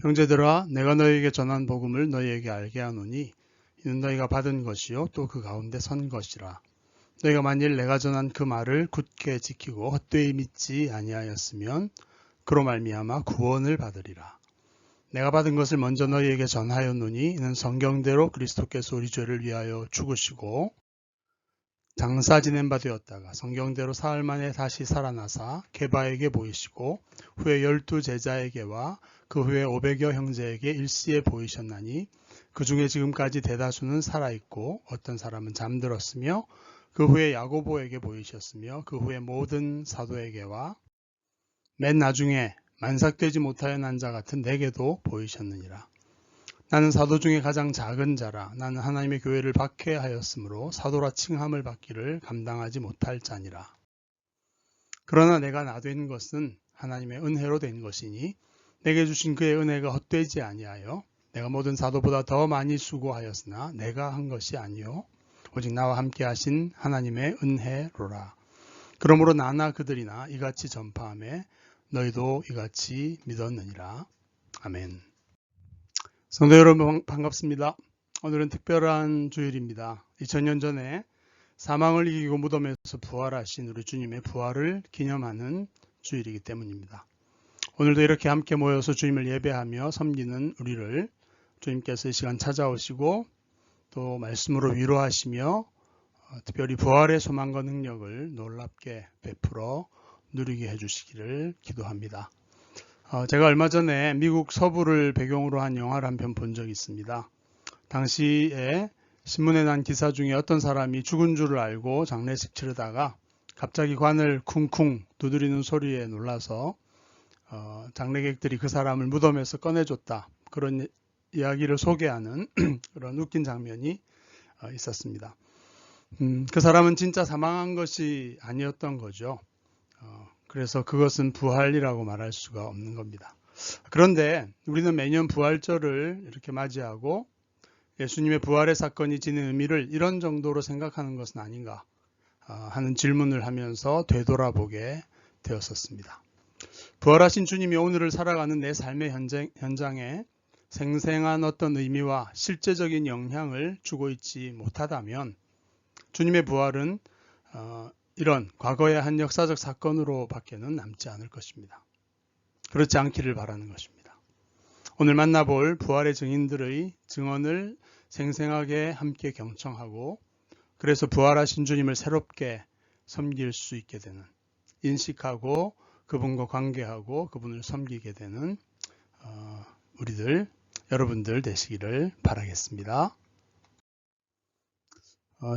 형제들아, 내가 너희에게 전한 복음을 너희에게 알게 하노니 이는 너희가 받은 것이요 또 그 가운데 선 것이라. 너희가 만일 내가 전한 그 말을 굳게 지키고 헛되이 믿지 아니하였으면 그로 말미암아 구원을 받으리라. 내가 받은 것을 먼저 너희에게 전하였노니 이는 성경대로 그리스도께서 우리 죄를 위하여 죽으시고 장사 지낸 바 되었다가 성경대로 사흘 만에 다시 살아나사 게바에게 보이시고 후에 12 제자에게와 그 후에 500여 형제에게 일시에 보이셨나니 그 중에 지금까지 대다수는 살아있고 어떤 사람은 잠들었으며 그 후에 야고보에게 보이셨으며 그 후에 모든 사도에게와 맨 나중에 만삭되지 못하여 난 자 같은 내게도 보이셨느니라. 나는 사도 중에 가장 작은 자라. 나는 하나님의 교회를 박해하였으므로 사도라 칭함을 받기를 감당하지 못할 자니라. 그러나 내가 나 된 것은 하나님의 은혜로 된 것이니 내게 주신 그의 은혜가 헛되지 아니하여 내가 모든 사도보다 더 많이 수고하였으나 내가 한 것이 아니요 오직 나와 함께 하신 하나님의 은혜로라. 그러므로 나나 그들이나 이같이 전파하며 너희도 이같이 믿었느니라. 아멘. 성도 여러분 반갑습니다. 오늘은 특별한 주일입니다. 2000년 전에 사망을 이기고 무덤에서 부활하신 우리 주님의 부활을 기념하는 주일이기 때문입니다. 오늘도 이렇게 함께 모여서 주님을 예배하며 섬기는 우리를 주님께서 이 시간 찾아오시고 또 말씀으로 위로하시며 특별히 부활의 소망과 능력을 놀랍게 베풀어 누리게 해주시기를 기도합니다. 제가 얼마 전에 미국 서부를 배경으로 한 영화를 한 편 본 적이 있습니다. 당시에 신문에 난 기사 중에 어떤 사람이 죽은 줄을 알고 장례식 치르다가 갑자기 관을 쿵쿵 두드리는 소리에 놀라서 장례객들이 그 사람을 무덤에서 꺼내줬다. 그런 이야기를 소개하는 그런 웃긴 장면이 있었습니다. 그 사람은 진짜 사망한 것이 아니었던 거죠. 그래서 그것은 부활이라고 말할 수가 없는 겁니다. 그런데 우리는 매년 부활절을 이렇게 맞이하고 예수님의 부활의 사건이 지닌 의미를 이런 정도로 생각하는 것은 아닌가 하는 질문을 하면서 되돌아보게 되었었습니다. 부활하신 주님이 오늘을 살아가는 내 삶의 현장에 생생한 어떤 의미와 실제적인 영향을 주고 있지 못하다면 주님의 부활은 이런 과거의 한 역사적 사건으로 밖에는 남지 않을 것입니다. 그렇지 않기를 바라는 것입니다. 오늘 만나볼 부활의 증인들의 증언을 생생하게 함께 경청하고 그래서 부활하신 주님을 새롭게 섬길 수 있게 되는, 인식하고 그분과 관계하고 그분을 섬기게 되는 우리들, 여러분들 되시기를 바라겠습니다.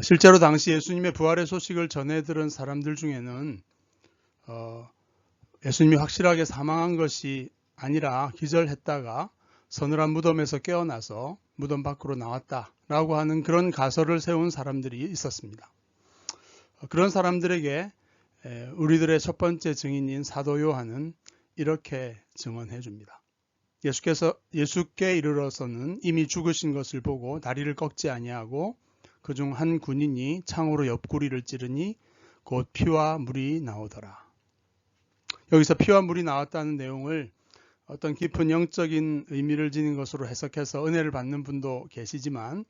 실제로 당시 예수님의 부활의 소식을 전해 들은 사람들 중에는 예수님이 확실하게 사망한 것이 아니라 기절했다가 서늘한 무덤에서 깨어나서 무덤 밖으로 나왔다라고 하는 그런 가설을 세운 사람들이 있었습니다. 그런 사람들에게 우리들의 첫 번째 증인인 사도 요한은 이렇게 증언해 줍니다. 예수께 이르러서는 이미 죽으신 것을 보고 다리를 꺾지 아니하고 그중 한 군인이 창으로 옆구리를 찌르니 곧 피와 물이 나오더라. 여기서 피와 물이 나왔다는 내용을 어떤 깊은 영적인 의미를 지닌 것으로 해석해서 은혜를 받는 분도 계시지만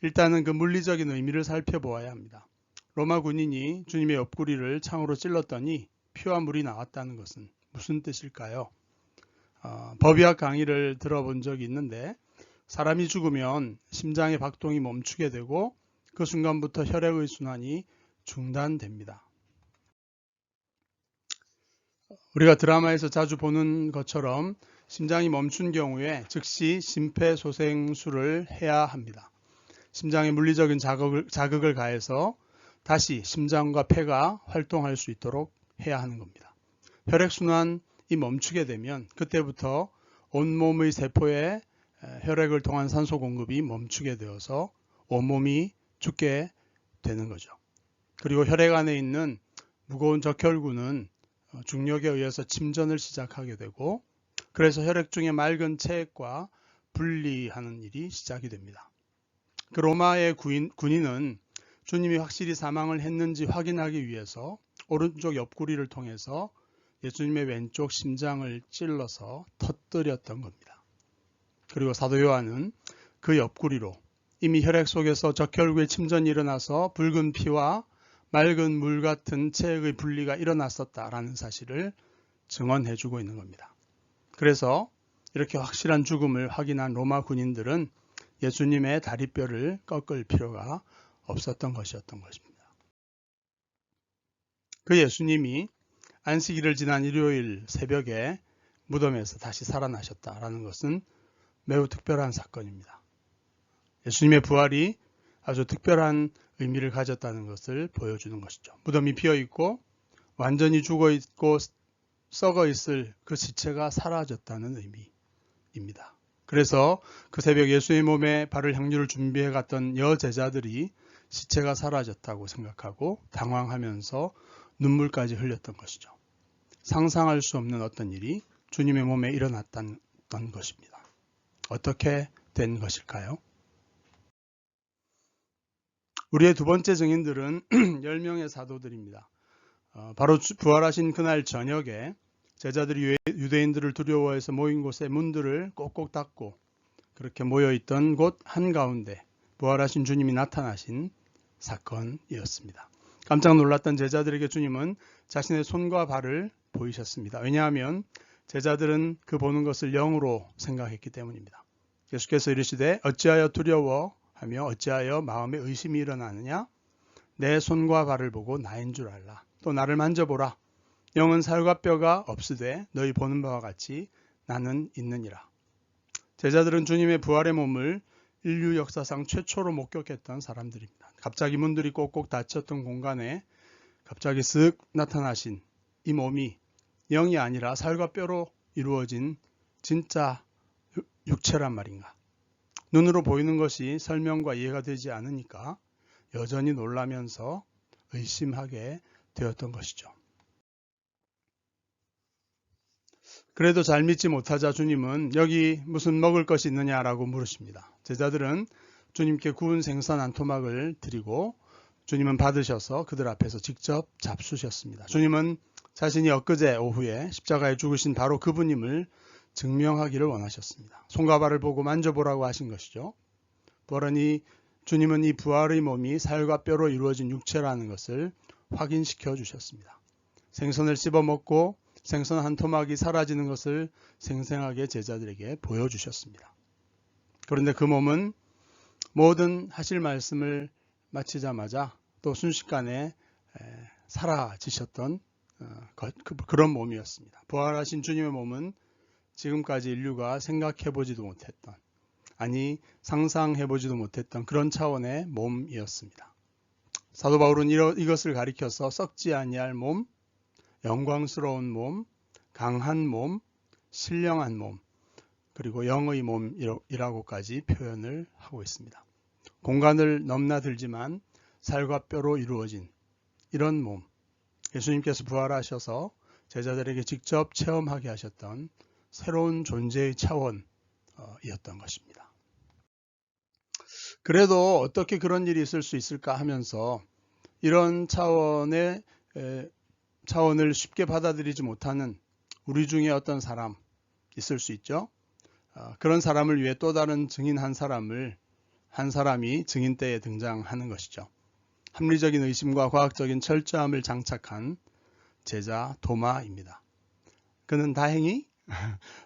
일단은 그 물리적인 의미를 살펴보아야 합니다. 로마 군인이 주님의 옆구리를 창으로 찔렀더니 피와 물이 나왔다는 것은 무슨 뜻일까요? 법의학 강의를 들어본 적이 있는데 사람이 죽으면 심장의 박동이 멈추게 되고 그 순간부터 혈액의 순환이 중단됩니다. 우리가 드라마에서 자주 보는 것처럼 심장이 멈춘 경우에 즉시 심폐소생술을 해야 합니다. 심장에 물리적인 자극을 가해서 다시 심장과 폐가 활동할 수 있도록 해야 하는 겁니다. 혈액순환이 멈추게 되면 그때부터 온몸의 세포에 혈액을 통한 산소 공급이 멈추게 되어서 온몸이 죽게 되는 거죠. 그리고 혈액 안에 있는 무거운 적혈구는 중력에 의해서 침전을 시작하게 되고 그래서 혈액 중에 맑은 체액과 분리하는 일이 시작이 됩니다. 그 로마의 군인은 주님이 확실히 사망을 했는지 확인하기 위해서 오른쪽 옆구리를 통해서 예수님의 왼쪽 심장을 찔러서 터뜨렸던 겁니다. 그리고 사도 요한은 그 옆구리로 이미 혈액 속에서 적혈구의 침전이 일어나서 붉은 피와 맑은 물 같은 체액의 분리가 일어났었다라는 사실을 증언해주고 있는 겁니다. 그래서 이렇게 확실한 죽음을 확인한 로마 군인들은 예수님의 다리뼈를 꺾을 필요가 없었던 것이었던 것입니다. 그 예수님이 안식일을 지난 일요일 새벽에 무덤에서 다시 살아나셨다라는 것은 매우 특별한 사건입니다. 예수님의 부활이 아주 특별한 의미를 가졌다는 것을 보여주는 것이죠. 무덤이 비어있고 완전히 죽어있고 썩어있을 그 시체가 사라졌다는 의미입니다. 그래서 그 새벽 예수의 몸에 바를 향유를 준비해 갔던 여제자들이 시체가 사라졌다고 생각하고 당황하면서 눈물까지 흘렸던 것이죠. 상상할 수 없는 어떤 일이 주님의 몸에 일어났던 것입니다. 어떻게 된 것일까요? 우리의 두 번째 증인들은 10명의 사도들입니다. 바로 부활하신 그날 저녁에 제자들이 유대인들을 두려워해서 모인 곳에 문들을 꼭꼭 닫고 그렇게 모여있던 곳 한가운데 부활하신 주님이 나타나신 사건이었습니다. 깜짝 놀랐던 제자들에게 주님은 자신의 손과 발을 보이셨습니다. 왜냐하면 제자들은 그 보는 것을 영으로 생각했기 때문입니다. 예수께서 이르시되 어찌하여 두려워하며 어찌하여 마음에 의심이 일어나느냐? 내 손과 발을 보고 나인 줄 알라. 또 나를 만져보라. 영은 살과 뼈가 없으되 너희 보는 바와 같이 나는 있느니라. 제자들은 주님의 부활의 몸을 인류 역사상 최초로 목격했던 사람들입니다. 갑자기 문들이 꼭꼭 닫혔던 공간에 갑자기 쓱 나타나신 이 몸이 영이 아니라 살과 뼈로 이루어진 진짜 육체란 말인가. 눈으로 보이는 것이 설명과 이해가 되지 않으니까 여전히 놀라면서 의심하게 되었던 것이죠. 그래도 잘 믿지 못하자 주님은 여기 무슨 먹을 것이 있느냐라고 물으십니다. 제자들은 주님께 구운 생선 한 토막을 드리고 주님은 받으셔서 그들 앞에서 직접 잡수셨습니다. 주님은 자신이 엊그제 오후에 십자가에 죽으신 바로 그분임을 증명하기를 원하셨습니다. 손과 발을 보고 만져보라고 하신 것이죠. 부활하니 주님은 이 부활의 몸이 살과 뼈로 이루어진 육체라는 것을 확인시켜 주셨습니다. 생선을 씹어 먹고 생선 한 토막이 사라지는 것을 생생하게 제자들에게 보여주셨습니다. 그런데 그 몸은 모든 하실 말씀을 마치자마자 또 순식간에 사라지셨던 그런 몸이었습니다. 부활하신 주님의 몸은 지금까지 인류가 생각해보지도 못했던, 아니 상상해보지도 못했던 그런 차원의 몸이었습니다. 사도 바울은 이것을 가리켜서 썩지 아니할 몸, 영광스러운 몸, 강한 몸, 신령한 몸, 그리고 영의 몸이라고까지 표현을 하고 있습니다. 공간을 넘나들지만 살과 뼈로 이루어진 이런 몸, 예수님께서 부활하셔서 제자들에게 직접 체험하게 하셨던 새로운 존재의 차원이었던 것입니다. 그래도 어떻게 그런 일이 있을 수 있을까 하면서 이런 차원을 쉽게 받아들이지 못하는 우리 중에 어떤 사람 있을 수 있죠. 그런 사람을 위해 또 다른 증인 한 사람이 증인 때에 등장하는 것이죠. 합리적인 의심과 과학적인 철저함을 장착한 제자 도마입니다. 그는 다행히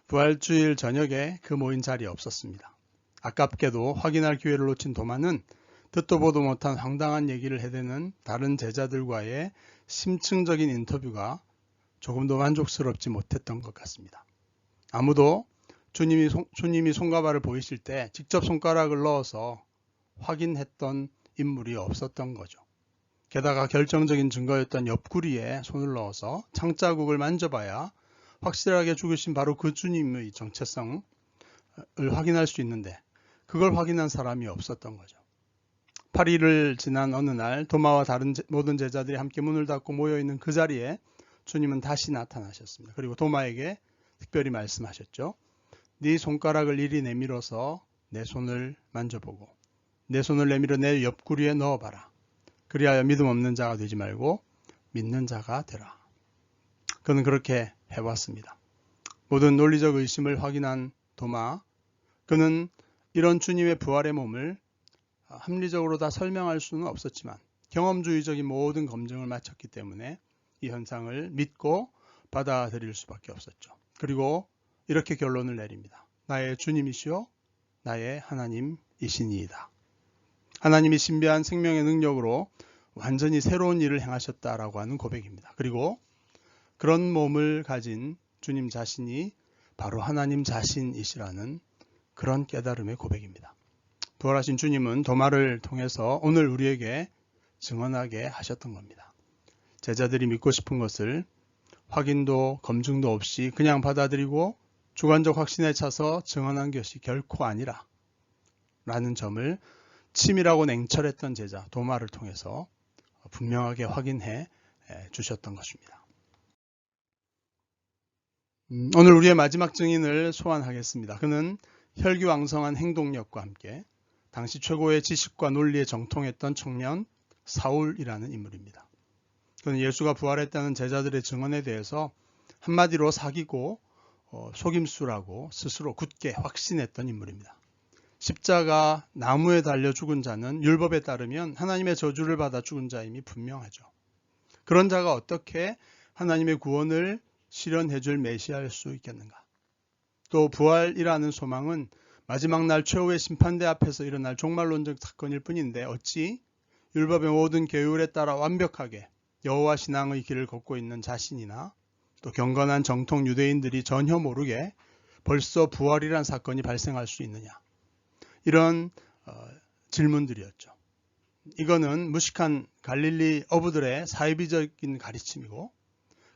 부활주일 저녁에 그 모인 자리에 없었습니다. 아깝게도 확인할 기회를 놓친 도마는 듣도 보도 못한 황당한 얘기를 해대는 다른 제자들과의 심층적인 인터뷰가 조금도 만족스럽지 못했던 것 같습니다. 아무도 주님이 손과 발을 보이실 때 직접 손가락을 넣어서 확인했던 인물이 없었던 거죠. 게다가 결정적인 증거였던 옆구리에 손을 넣어서 창자국을 만져봐야 확실하게 죽으신 바로 그 주님의 정체성을 확인할 수 있는데 그걸 확인한 사람이 없었던 거죠. 8일을 지난 어느 날 도마와 다른 모든 제자들이 함께 문을 닫고 모여있는 그 자리에 주님은 다시 나타나셨습니다. 그리고 도마에게 특별히 말씀하셨죠. 네 손가락을 이리 내밀어서 내 손을 만져보고 내 손을 내밀어 내 옆구리에 넣어봐라. 그리하여 믿음 없는 자가 되지 말고 믿는 자가 되라. 그는 그렇게 해왔습니다. 모든 논리적 의심을 확인한 도마, 그는 이런 주님의 부활의 몸을 합리적으로 다 설명할 수는 없었지만 경험주의적인 모든 검증을 마쳤기 때문에 이 현상을 믿고 받아들일 수밖에 없었죠. 그리고 이렇게 결론을 내립니다. 나의 주님이시요 나의 하나님이시니이다. 하나님이 신비한 생명의 능력으로 완전히 새로운 일을 행하셨다라고 하는 고백입니다. 그리고 그런 몸을 가진 주님 자신이 바로 하나님 자신이시라는 그런 깨달음의 고백입니다. 부활하신 주님은 도마를 통해서 오늘 우리에게 증언하게 하셨던 겁니다. 제자들이 믿고 싶은 것을 확인도 검증도 없이 그냥 받아들이고 주관적 확신에 차서 증언한 것이 결코 아니라 라는 점을 치밀하고 냉철했던 제자 도마를 통해서 분명하게 확인해 주셨던 것입니다. 오늘 우리의 마지막 증인을 소환하겠습니다. 그는 혈기왕성한 행동력과 함께 당시 최고의 지식과 논리에 정통했던 청년 사울이라는 인물입니다. 그는 예수가 부활했다는 제자들의 증언에 대해서 한마디로 사기고 속임수라고 스스로 굳게 확신했던 인물입니다. 십자가 나무에 달려 죽은 자는 율법에 따르면 하나님의 저주를 받아 죽은 자임이 분명하죠. 그런 자가 어떻게 하나님의 구원을 실현해 줄 메시아일 수 있겠는가? 또 부활이라는 소망은 마지막 날 최후의 심판대 앞에서 일어날 종말론적 사건일 뿐인데 어찌 율법의 모든 계율에 따라 완벽하게 여호와 신앙의 길을 걷고 있는 자신이나 또 경건한 정통 유대인들이 전혀 모르게 벌써 부활이란 사건이 발생할 수 있느냐? 이런 질문들이었죠. 이거는 무식한 갈릴리 어부들의 사이비적인 가르침이고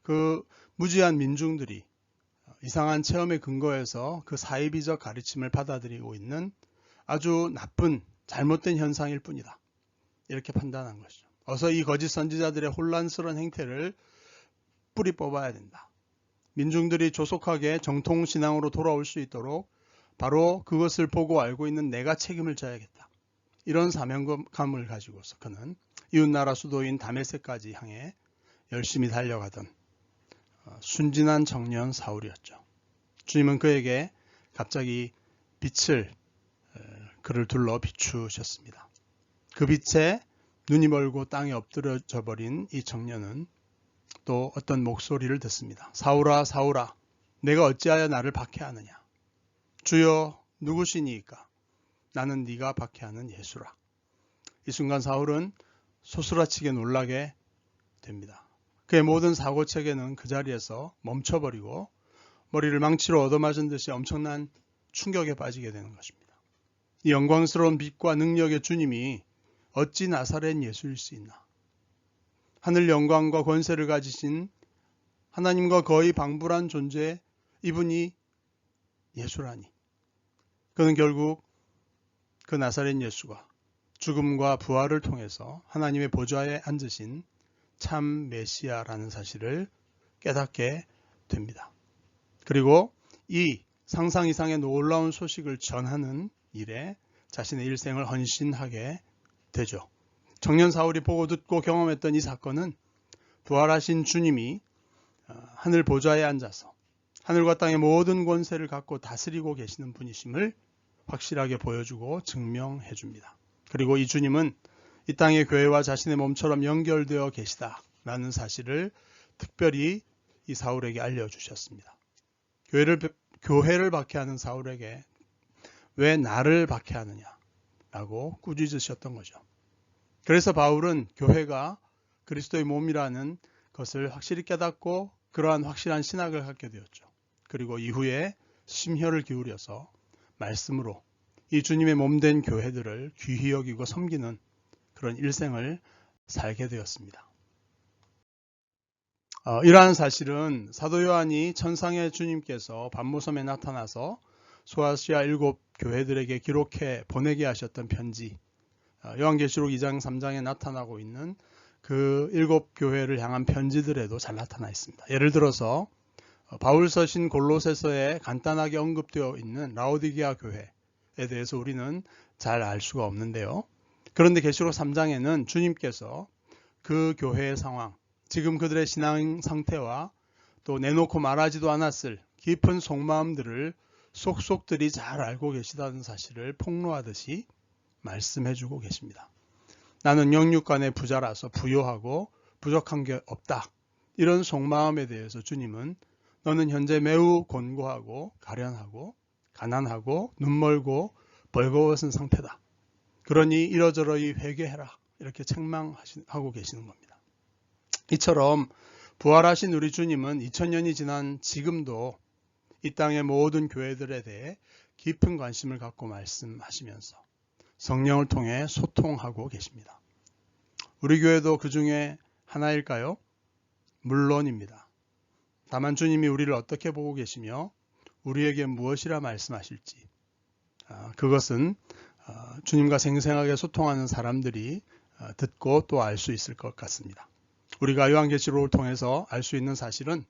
그 무지한 민중들이 이상한 체험에 근거해서 그 사이비적 가르침을 받아들이고 있는 아주 나쁜 잘못된 현상일 뿐이다. 이렇게 판단한 것이죠. 어서 이 거짓 선지자들의 혼란스러운 행태를 뿌리 뽑아야 된다. 민중들이 조속하게 정통신앙으로 돌아올 수 있도록 바로 그것을 보고 알고 있는 내가 책임을 져야겠다. 이런 사명감을 가지고서 그는 이웃나라 수도인 다메섹까지 향해 열심히 달려가던 순진한 청년 사울이었죠. 주님은 그에게 갑자기 빛을 그를 둘러 비추셨습니다. 그 빛에 눈이 멀고 땅에 엎드려져 버린 이 청년은 또 어떤 목소리를 듣습니다. 사울아 사울아 내가 어찌하여 나를 박해하느냐. 주여 누구시니까? 나는 네가 박해하는 예수라. 이 순간 사울은 소스라치게 놀라게 됩니다. 그의 모든 사고체계는 그 자리에서 멈춰버리고 머리를 망치로 얻어맞은 듯이 엄청난 충격에 빠지게 되는 것입니다. 이 영광스러운 빛과 능력의 주님이 어찌 나사렛 예수일 수 있나? 하늘 영광과 권세를 가지신 하나님과 거의 방불한 존재 이분이 예수라니. 그는 결국 그 나사렛 예수가 죽음과 부활을 통해서 하나님의 보좌에 앉으신 참 메시아라는 사실을 깨닫게 됩니다. 그리고 이 상상 이상의 놀라운 소식을 전하는 일에 자신의 일생을 헌신하게 되죠. 청년 사울이 보고 듣고 경험했던 이 사건은 부활하신 주님이 하늘 보좌에 앉아서 하늘과 땅의 모든 권세를 갖고 다스리고 계시는 분이심을 확실하게 보여주고 증명해 줍니다. 그리고 이 주님은 이 땅의 교회와 자신의 몸처럼 연결되어 계시다라는 사실을 특별히 이 사울에게 알려주셨습니다. 교회를 박해하는 사울에게 왜 나를 박해하느냐라고 꾸짖으셨던 거죠. 그래서 바울은 교회가 그리스도의 몸이라는 것을 확실히 깨닫고 그러한 확실한 신학을 갖게 되었죠. 그리고 이후에 심혈을 기울여서 말씀으로 이 주님의 몸된 교회들을 귀히 여기고 섬기는 그런 일생을 살게 되었습니다. 이러한 사실은 사도 요한이 천상의 주님께서 반모섬에 나타나서 소아시아 7 교회들에게 기록해 보내게 하셨던 편지, 요한계시록 2장 3장에 나타나고 있는 그 7 교회를 향한 편지들에도 잘 나타나 있습니다. 예를 들어서 바울 서신 골로새서에 간단하게 언급되어 있는 라오디게아 교회에 대해서 우리는 잘 알 수가 없는데요. 그런데 계시록 3장에는 주님께서 그 교회의 상황, 지금 그들의 신앙 상태와 또 내놓고 말하지도 않았을 깊은 속마음들을 속속들이 잘 알고 계시다는 사실을 폭로하듯이 말씀해주고 계십니다. 나는 영육간의 부자라서 부요하고 부족한 게 없다. 이런 속마음에 대해서 주님은 너는 현재 매우 곤고하고 가련하고 가난하고 눈멀고 벌거벗은 상태다. 그러니 이러저러이 회개해라. 이렇게 책망하고 계시는 겁니다. 이처럼 부활하신 우리 주님은 2000년이 지난 지금도 이 땅의 모든 교회들에 대해 깊은 관심을 갖고 말씀하시면서 성령을 통해 소통하고 계십니다. 우리 교회도 그 중에 하나일까요? 물론입니다. 다만 주님이 우리를 어떻게 보고 계시며 우리에게 무엇이라 말씀하실지 그것은 주님과 생생하게 소통하는 사람들이 듣고 또 알 수 있을 것 같습니다. 우리가 요한계시록을 통해서 알 수 있는 사실은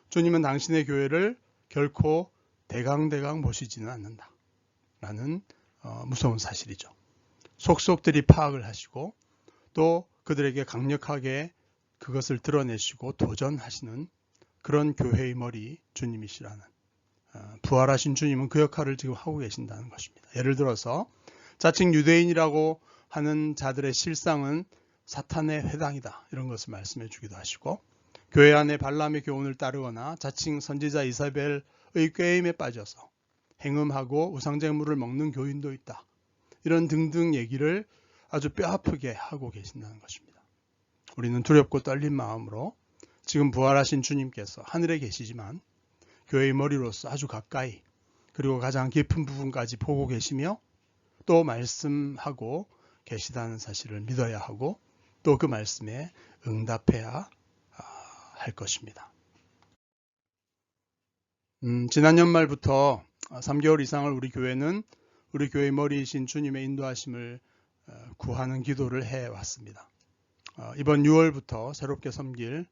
주님은 당신의 교회를 결코 대강대강 보시지는 않는다 라는 무서운 사실이죠. 속속들이 파악을 하시고 또 그들에게 강력하게 그것을 드러내시고 도전하시는 그런 교회의 머리 주님이시라는 부활하신 주님은 그 역할을 지금 하고 계신다는 것입니다. 예를 들어서 자칭 유대인이라고 하는 자들의 실상은 사탄의 회당이다 이런 것을 말씀해 주기도 하시고 교회 안에 발람의 교훈을 따르거나 자칭 선지자 이사벨의 꾀임에 빠져서 행음하고 우상제물을 먹는 교인도 있다. 이런 등등 얘기를 아주 뼈아프게 하고 계신다는 것입니다. 우리는 두렵고 떨린 마음으로 지금 부활하신 주님께서 하늘에 계시지만 교회의 머리로서 아주 가까이 그리고 가장 깊은 부분까지 보고 계시며 또 말씀하고 계시다는 사실을 믿어야 하고 또 그 말씀에 응답해야 할 것입니다. 지난 연말부터 3개월 이상을 우리 교회는 우리 교회의 머리이신 주님의 인도하심을 구하는 기도를 해왔습니다. 이번 6월부터 새롭게 섬길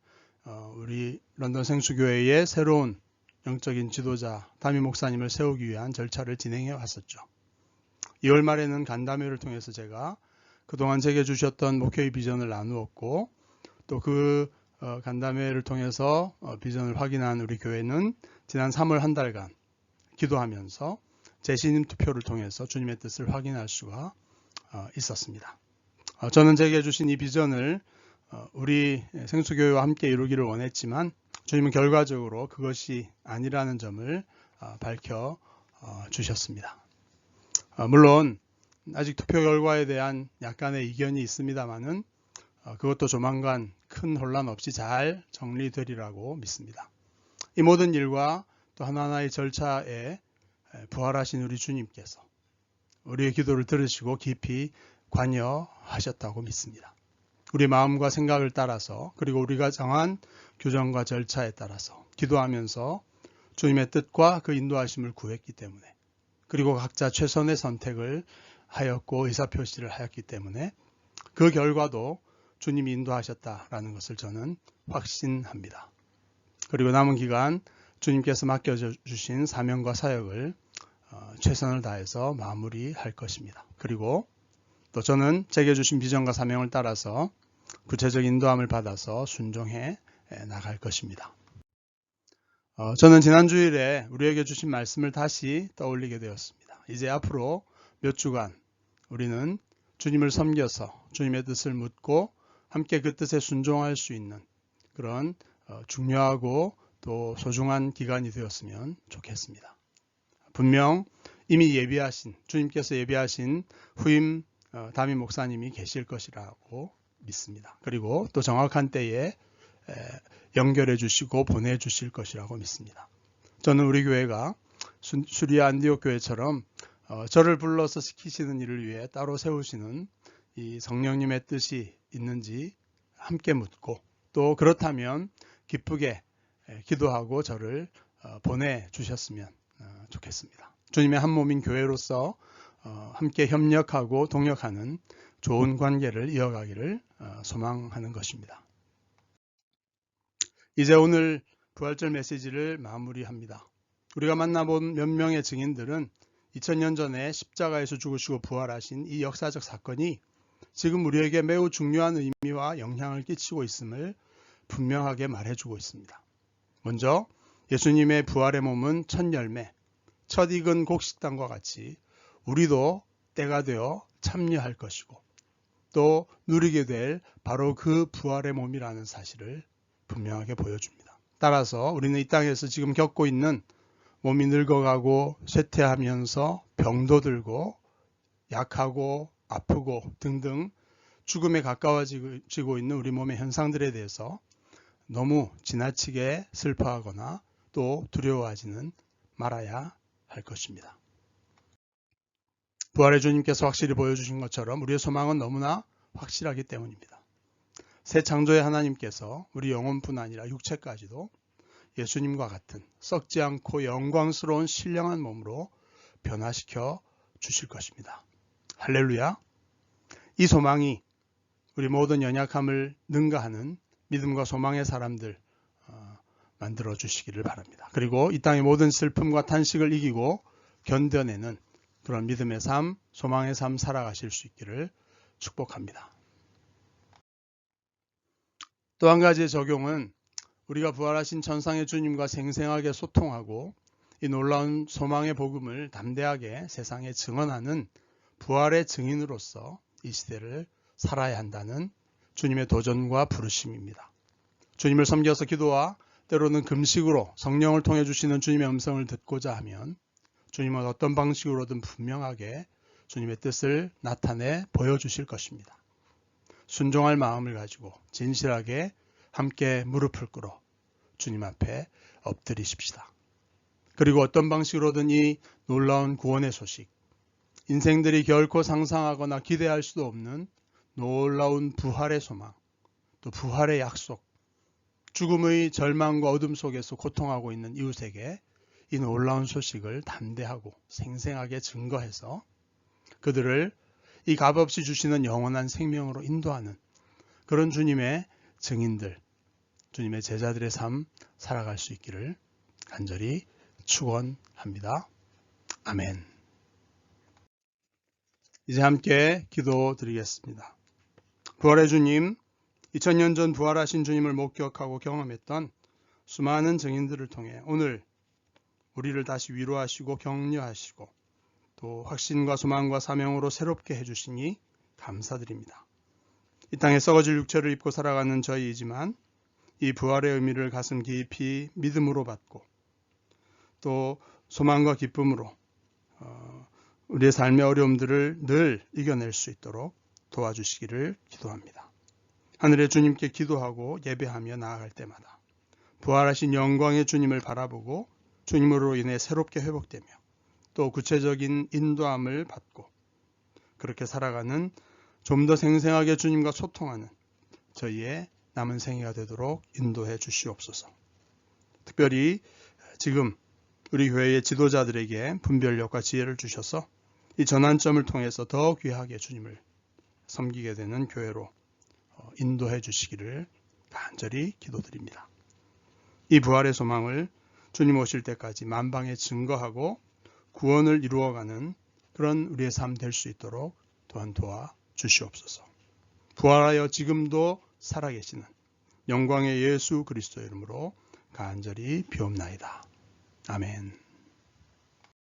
우리 런던 생수교회의 새로운 영적인 지도자 담임 목사님을 세우기 위한 절차를 진행해 왔었죠. 2월 말에는 간담회를 통해서 제가 그동안 제게 주셨던 목회의 비전을 나누었고 또 그 간담회를 통해서 비전을 확인한 우리 교회는 지난 3월 한 달간 기도하면서 재신임 투표를 통해서 주님의 뜻을 확인할 수가 있었습니다. 저는 제게 주신 이 비전을 우리 생수교회와 함께 이루기를 원했지만 주님은 결과적으로 그것이 아니라는 점을 밝혀 주셨습니다. 물론 아직 투표 결과에 대한 약간의 이견이 있습니다만은 그것도 조만간 큰 혼란 없이 잘 정리되리라고 믿습니다. 이 모든 일과 또 하나하나의 절차에 부활하신 우리 주님께서 우리의 기도를 들으시고 깊이 관여하셨다고 믿습니다. 우리 마음과 생각을 따라서 그리고 우리가 정한 규정과 절차에 따라서 기도하면서 주님의 뜻과 그 인도하심을 구했기 때문에 그리고 각자 최선의 선택을 하였고 의사표시를 하였기 때문에 그 결과도 주님이 인도하셨다라는 것을 저는 확신합니다. 그리고 남은 기간 주님께서 맡겨주신 사명과 사역을 최선을 다해서 마무리할 것입니다. 그리고 또 저는 제게 주신 비전과 사명을 따라서 구체적 인도함을 받아서 순종해 나갈 것입니다. 저는 지난 주일에 우리에게 주신 말씀을 다시 떠올리게 되었습니다. 이제 앞으로 몇 주간 우리는 주님을 섬겨서 주님의 뜻을 묻고 함께 그 뜻에 순종할 수 있는 그런 중요하고 또 소중한 기간이 되었으면 좋겠습니다. 분명 이미 주님께서 예비하신 후임 담임 목사님이 계실 것이라고 믿습니다. 그리고 또 정확한 때에 연결해 주시고 보내 주실 것이라고 믿습니다. 저는 우리 교회가 수리아 안디옥 교회처럼 저를 불러서 시키시는 일을 위해 따로 세우시는 이 성령님의 뜻이 있는지 함께 묻고 또 그렇다면 기쁘게 기도하고 저를 보내주셨으면 좋겠습니다. 주님의 한 몸인 교회로서 함께 협력하고 동역하는 좋은 관계를 이어가기를 소망하는 것입니다. 이제 오늘 부활절 메시지를 마무리합니다. 우리가 만나본 몇 명의 증인들은 2000년 전에 십자가에서 죽으시고 부활하신 이 역사적 사건이 지금 우리에게 매우 중요한 의미와 영향을 끼치고 있음을 분명하게 말해주고 있습니다. 먼저 예수님의 부활의 몸은 첫 열매, 첫 익은 곡식당과 같이 우리도 때가 되어 참여할 것이고 또 누리게 될 바로 그 부활의 몸이라는 사실을 분명하게 보여줍니다. 따라서 우리는 이 땅에서 지금 겪고 있는 몸이 늙어가고 쇠퇴하면서 병도 들고 약하고 아프고 등등 죽음에 가까워지고 있는 우리 몸의 현상들에 대해서 너무 지나치게 슬퍼하거나 또 두려워하지는 말아야 할 것입니다. 부활의 주님께서 확실히 보여주신 것처럼 우리의 소망은 너무나 확실하기 때문입니다. 새 창조의 하나님께서 우리 영혼뿐 아니라 육체까지도 예수님과 같은 썩지 않고 영광스러운 신령한 몸으로 변화시켜 주실 것입니다. 할렐루야! 이 소망이 우리 모든 연약함을 능가하는 믿음과 소망의 사람들 만들어 주시기를 바랍니다. 그리고 이 땅의 모든 슬픔과 탄식을 이기고 견뎌내는 그런 믿음의 삶, 소망의 삶 살아가실 수 있기를 축복합니다. 또 한 가지의 적용은 우리가 부활하신 천상의 주님과 생생하게 소통하고 이 놀라운 소망의 복음을 담대하게 세상에 증언하는 부활의 증인으로서 이 시대를 살아야 한다는 주님의 도전과 부르심입니다. 주님을 섬겨서 기도와 때로는 금식으로 성령을 통해 주시는 주님의 음성을 듣고자 하면 주님은 어떤 방식으로든 분명하게 주님의 뜻을 나타내 보여주실 것입니다. 순종할 마음을 가지고 진실하게 함께 무릎을 꿇어 주님 앞에 엎드리십시다. 그리고 어떤 방식으로든 이 놀라운 구원의 소식, 인생들이 결코 상상하거나 기대할 수도 없는 놀라운 부활의 소망, 또 부활의 약속, 죽음의 절망과 어둠 속에서 고통하고 있는 이웃에게 이 놀라운 소식을 담대하고 생생하게 증거해서 그들을 이 값없이 주시는 영원한 생명으로 인도하는 그런 주님의 증인들, 주님의 제자들의 삶 살아갈 수 있기를 간절히 축원합니다. 아멘. 이제 함께 기도드리겠습니다. 부활의 주님, 2000년 전 부활하신 주님을 목격하고 경험했던 수많은 증인들을 통해 오늘 우리를 다시 위로하시고 격려하시고 또 확신과 소망과 사명으로 새롭게 해주시니 감사드립니다. 이 땅에 썩어질 육체를 입고 살아가는 저희이지만 이 부활의 의미를 가슴 깊이 믿음으로 받고 또 소망과 기쁨으로 우리의 삶의 어려움들을 늘 이겨낼 수 있도록 도와주시기를 기도합니다. 하늘의 주님께 기도하고 예배하며 나아갈 때마다 부활하신 영광의 주님을 바라보고 주님으로 인해 새롭게 회복되며 또 구체적인 인도함을 받고 그렇게 살아가는 좀 더 생생하게 주님과 소통하는 저희의 남은 생애가 되도록 인도해 주시옵소서. 특별히 지금 우리 교회의 지도자들에게 분별력과 지혜를 주셔서 이 전환점을 통해서 더 귀하게 주님을 섬기게 되는 교회로 인도해 주시기를 간절히 기도드립니다. 이 부활의 소망을 주님 오실 때까지 만방에 증거하고 구원을 이루어가는 그런 우리의 삶 될 수 있도록 또한 도와 주시옵소서. 부활하여 지금도 살아계시는 영광의 예수 그리스도 이름으로 간절히 비옵나이다. 아멘.